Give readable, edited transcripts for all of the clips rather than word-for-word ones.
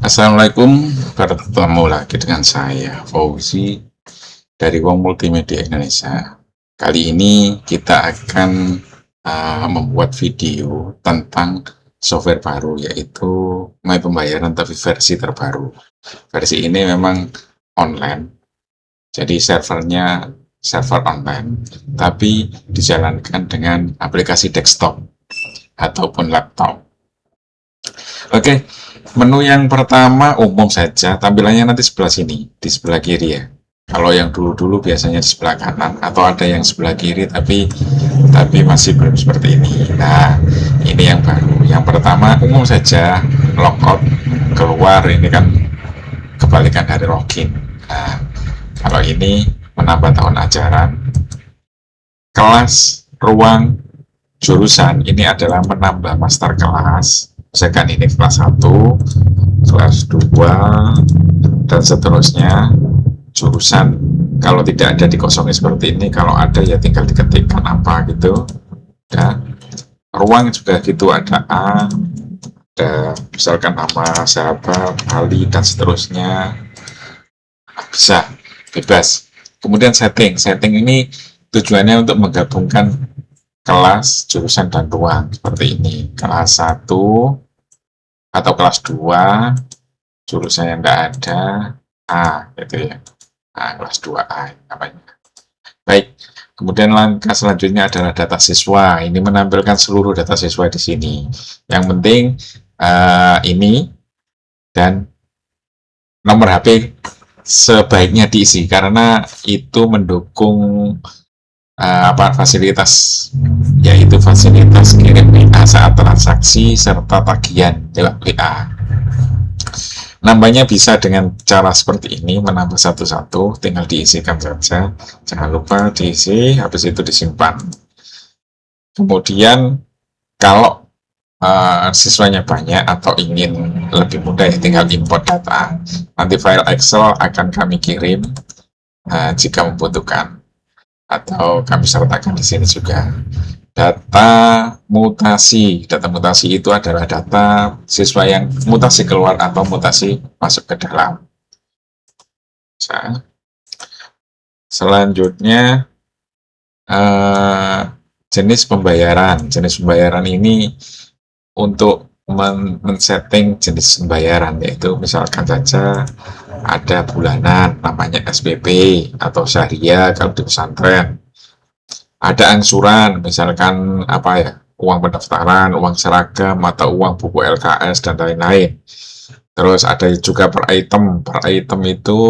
Assalamualaikum, bertemu lagi dengan saya Fauzi dari Wong Multimedia Indonesia. Kali ini kita akan membuat video tentang software baru, yaitu My Pembayaran tapi versi terbaru. Versi ini memang online, jadi servernya server online, tapi dijalankan dengan aplikasi desktop ataupun laptop. Oke, menu yang pertama umum saja, tampilannya nanti sebelah sini, di sebelah kiri ya. Kalau yang dulu-dulu biasanya di sebelah kanan, atau ada yang sebelah kiri tapi masih belum seperti ini. Nah, ini yang baru. Yang pertama umum saja, logout keluar, ini kan kebalikan dari login. Nah, kalau ini menambah tahun ajaran, kelas, ruang, jurusan, ini adalah menambah master kelas. Misalkan ini kelas 1, kelas 2, dan seterusnya. Jurusan, kalau tidak ada dikosongi seperti ini, kalau ada ya tinggal diketikkan apa gitu. Dan ruang juga gitu, ada A, ada misalkan nama sahabat, Ali, dan seterusnya. Bisa, bebas. Kemudian setting ini tujuannya untuk menggabungkan kelas, jurusan, dan ruang seperti ini. Kelas 1 atau kelas 2, jurusan yang tidak ada A gitu ya. Nah, kelas 2A namanya. Baik, kemudian langkah selanjutnya adalah data siswa. Ini menampilkan seluruh data siswa di sini. Yang penting ini dan nomor HP sebaiknya diisi karena itu mendukung fasilitas, yaitu fasilitas kirim WA saat transaksi serta tagihan lewat WA. Nambahnya bisa dengan cara seperti ini, menambah satu-satu, tinggal diisikan saja, jangan lupa diisi, habis itu disimpan. Kemudian kalau siswanya banyak atau ingin lebih mudah ya tinggal import data, nanti file Excel akan kami kirim jika membutuhkan, atau kami sertakan di sini juga. Data mutasi itu adalah data siswa yang mutasi keluar atau mutasi masuk ke dalam. Selanjutnya jenis pembayaran ini untuk men-setting jenis pembayaran, yaitu misalkan saja ada bulanan namanya SPP atau syariah kalau di pesantren, ada angsuran misalkan uang pendaftaran, uang seragam, atau uang buku LKS dan lain-lain. Terus ada juga per item itu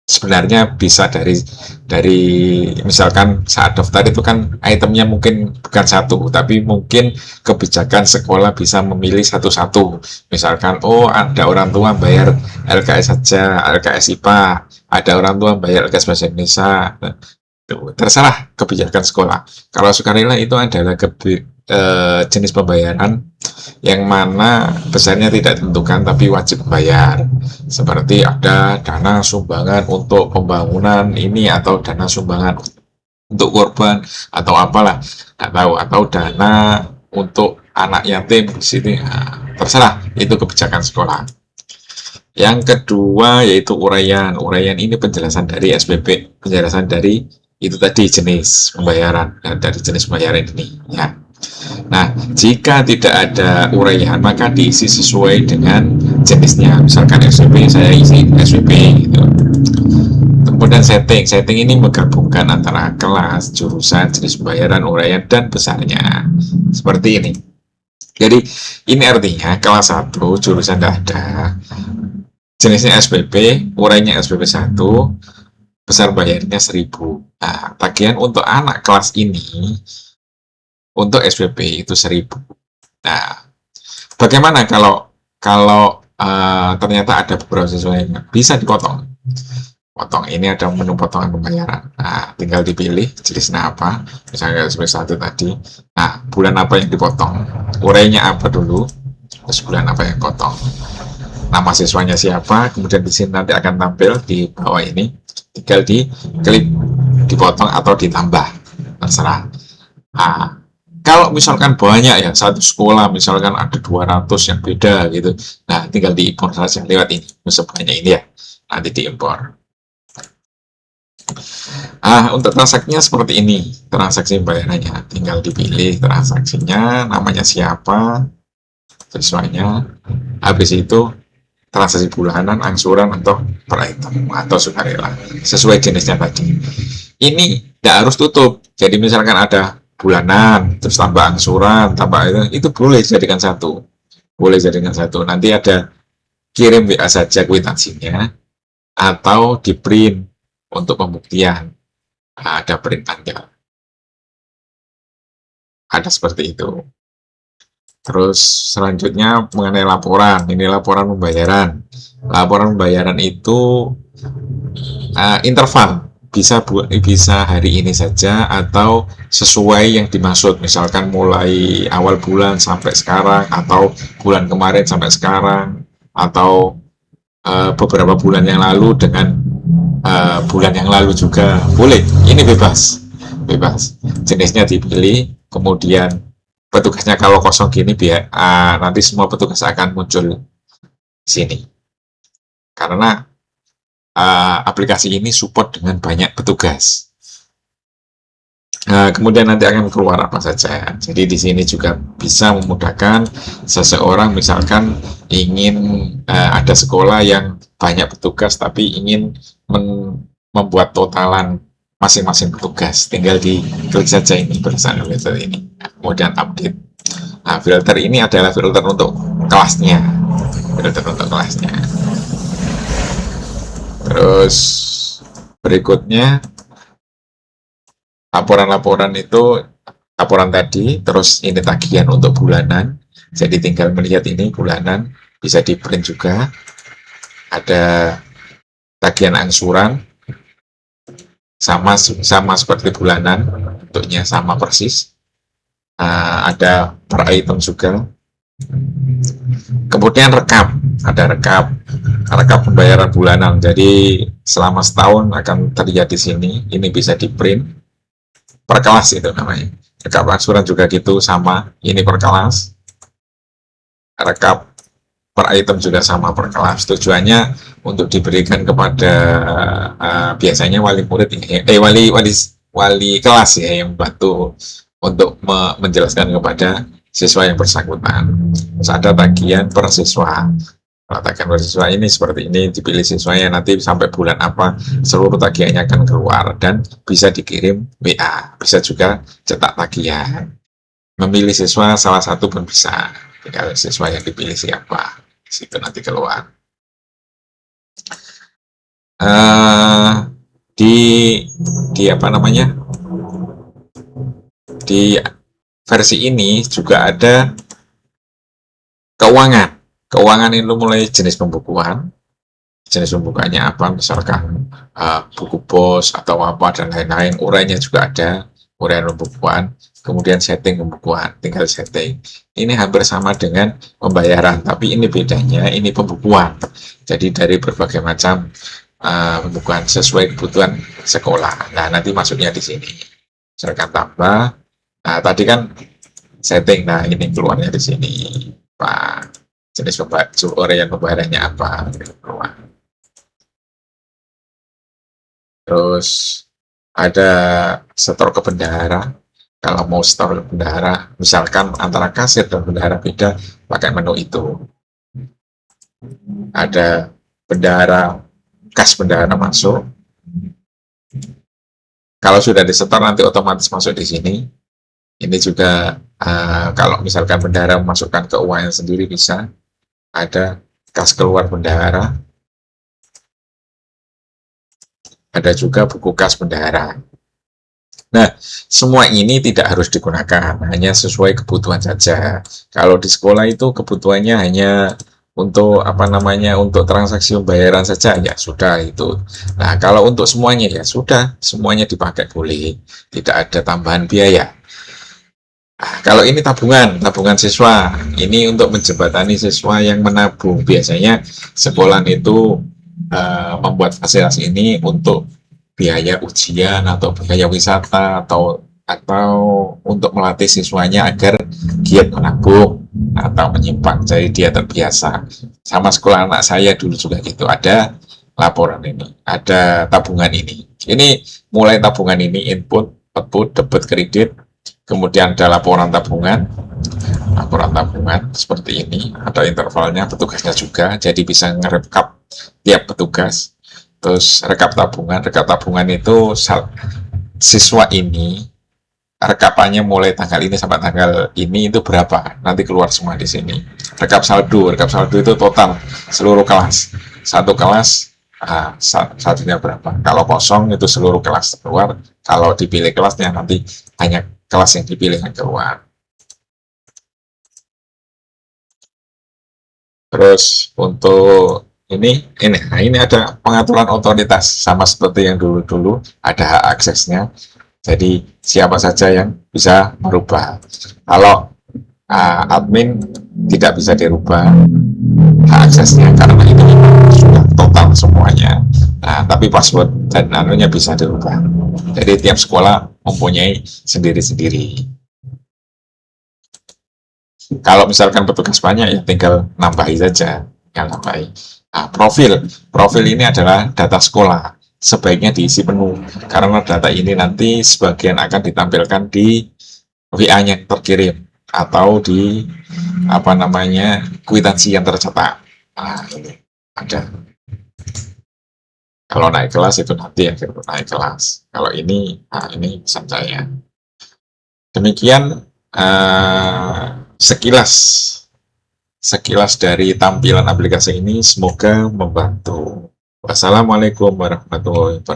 sebenarnya bisa dari misalkan saat daftar itu kan itemnya mungkin bukan satu, tapi mungkin kebijakan sekolah bisa memilih satu-satu. Misalkan ada orang tua bayar LKS saja, LKS IPA, ada orang tua bayar LKS Bahasa Indonesia. Terserah kebijakan sekolah. Kalau sukarela itu adalah jenis pembayaran yang mana besarnya tidak ditentukan tapi wajib bayar, seperti ada dana sumbangan untuk pembangunan ini, atau dana sumbangan untuk korban, atau apalah nggak tahu, atau dana untuk anak yatim di sini. Terserah, itu kebijakan sekolah. Yang kedua yaitu uraian ini penjelasan dari SPP, penjelasan dari itu tadi jenis pembayaran, dari jenis pembayaran ini ya. Nah, jika tidak ada uraian maka diisi sesuai dengan jenisnya. Misalkan SPP, saya isi SPP gitu. Kemudian setting ini menggabungkan antara kelas, jurusan, jenis pembayaran, uraian, dan besarnya seperti ini. Jadi ini artinya kelas 1 jurusan tidak ada, jenisnya SPP, uraiannya SPP 1, besar bayarnya 1.000. Nah, tagihan untuk anak kelas ini untuk SPP itu 1.000. Nah, bagaimana kalau ternyata ada beberapa siswa yang bisa dipotong? Ini ada menu potongan pembayaran. Nah, tinggal dipilih jenisnya apa. Misalnya SPP 1 tadi. Nah, bulan apa yang dipotong? Urainya apa dulu? Terus bulan apa yang potong? Nama siswanya siapa? Kemudian di sini nanti akan tampil di bawah ini. Tinggal diklik dipotong atau ditambah, terserah. Kalau misalkan banyak ya, satu sekolah misalkan ada 200 yang beda gitu, nah tinggal diimpor saja lewat ini, sebanyak ini ya, nanti diimpor. Untuk transaksinya seperti ini, transaksi bayarannya, tinggal dipilih transaksinya, namanya siapa, siswanya, habis itu transaksi bulanan, angsuran, atau per item, atau sukarela, sesuai jenisnya tadi. Ini tidak harus tutup, jadi misalkan ada bulanan, terus tambah angsuran, tambah itu boleh jadikan satu. Boleh jadikan satu. Nanti ada kirim WA saja kwitansinya, atau di print untuk pembuktian. Ada print tanggal. Ada seperti itu. Terus selanjutnya mengenai laporan. Ini laporan pembayaran. Laporan pembayaran itu interval. Bisa hari ini saja atau sesuai yang dimaksud, misalkan mulai awal bulan sampai sekarang, atau bulan kemarin sampai sekarang, atau beberapa bulan yang lalu dengan bulan yang lalu juga boleh. Ini bebas jenisnya dipilih, kemudian petugasnya kalau kosong gini biar nanti semua petugas akan muncul di sini karena aplikasi ini support dengan banyak petugas. Kemudian nanti akan keluar apa saja. Jadi di sini juga bisa memudahkan seseorang misalkan ingin ada sekolah yang banyak petugas tapi ingin membuat totalan masing-masing petugas. Tinggal diklik saja ini berdasarkan filter ini. Kemudian update. Filter ini adalah filter untuk kelasnya. Terus berikutnya laporan-laporan itu laporan tadi, terus ini tagihan untuk bulanan. Jadi tinggal melihat ini bulanan, bisa di print juga. Ada tagihan angsuran sama seperti bulanan, bentuknya sama persis. Ada per item juga. Kemudian ada rekap pembayaran bulanan. Jadi selama setahun akan terlihat di sini. Ini bisa di print per kelas itu namanya. Rekap angsuran juga gitu sama. Ini per kelas. Rekap per item juga sama per kelas. Tujuannya untuk diberikan kepada biasanya wali murid wali kelas ya yang membantu untuk menjelaskan kepada siswa yang bersangkutan. Terus ada tagihan per siswa. Tagihan per siswa ini seperti ini, dipilih siswanya, nanti sampai bulan apa seluruh tagihannya akan keluar dan bisa dikirim WA, bisa juga cetak tagihan. Memilih siswa salah satu pun bisa, tinggal siswa yang dipilih siapa, situ nanti keluar. Di apa namanya? Di versi ini juga ada keuangan itu mulai jenis pembukuannya apa, misalkan buku bos atau apa dan lain-lain. Urainya juga ada, uraian pembukuan, kemudian setting pembukuan, tinggal setting. Ini hampir sama dengan pembayaran, tapi ini bedanya, ini pembukuan. Jadi dari berbagai macam pembukuan sesuai kebutuhan sekolah. Nah, nanti masuknya di sini. Misalkan tambah. Nah, tadi kan setting, nah ini keluarnya di sini, Pak. Jenis uraian pembayarannya apa, keluar. Terus ada setor ke bendahara. Kalau mau setor ke bendahara, misalkan antara kasir dan bendahara beda, pakai menu itu. Ada bendahara, kas bendahara masuk. Kalau sudah disetor nanti otomatis masuk di sini. Ini juga kalau misalkan bendahara memasukkan keuangan sendiri bisa. Ada kas keluar bendahara. Ada juga buku kas bendahara. Nah, semua ini tidak harus digunakan, hanya sesuai kebutuhan saja. Kalau di sekolah itu kebutuhannya hanya untuk untuk transaksi pembayaran saja, ya sudah itu. Nah, kalau untuk semuanya ya sudah, semuanya dipakai boleh, tidak ada tambahan biaya. Kalau ini tabungan siswa, ini untuk menjembatani siswa yang menabung. Biasanya sekolah itu membuat fasilitas ini untuk biaya ujian atau biaya wisata atau atau untuk melatih siswanya agar giat menabung atau menyimpan, jadi dia terbiasa. Sama sekolah anak saya dulu juga gitu, ada laporan ini, ada tabungan ini mulai tabungan ini input, output, debit, kredit, kemudian ada laporan tabungan seperti ini, ada intervalnya, petugasnya juga, jadi bisa ngerekap tiap petugas. Terus rekap tabungan itu siswa ini rekapannya mulai tanggal ini sampai tanggal ini itu berapa, nanti keluar semua di sini. Rekap saldo itu total seluruh kelas, satu kelas satunya berapa, kalau kosong itu seluruh kelas keluar, kalau dipilih kelasnya nanti hanya kelas yang dipilih yang keluar. Terus untuk ini ada pengaturan otoritas, sama seperti yang dulu ada hak aksesnya. Jadi siapa saja yang bisa merubah. Kalau admin tidak bisa dirubah hak aksesnya karena ini sudah total semuanya. Nah, tapi password dan anunya bisa dirubah. Jadi tiap sekolah mempunyai sendiri-sendiri. Kalau misalkan petugas banyak ya tinggal nambahi saja, tinggal nambahi. Nah, profil ini adalah data sekolah, sebaiknya diisi penuh karena data ini nanti sebagian akan ditampilkan di WA yang terkirim atau di kwitansi yang tercetak. Nah, ini ada. Kalau naik kelas itu nanti akhir naik kelas. Kalau ini pesan saya. Demikian sekilas dari tampilan aplikasi ini, semoga membantu. Wassalamualaikum warahmatullahi wabarakatuh.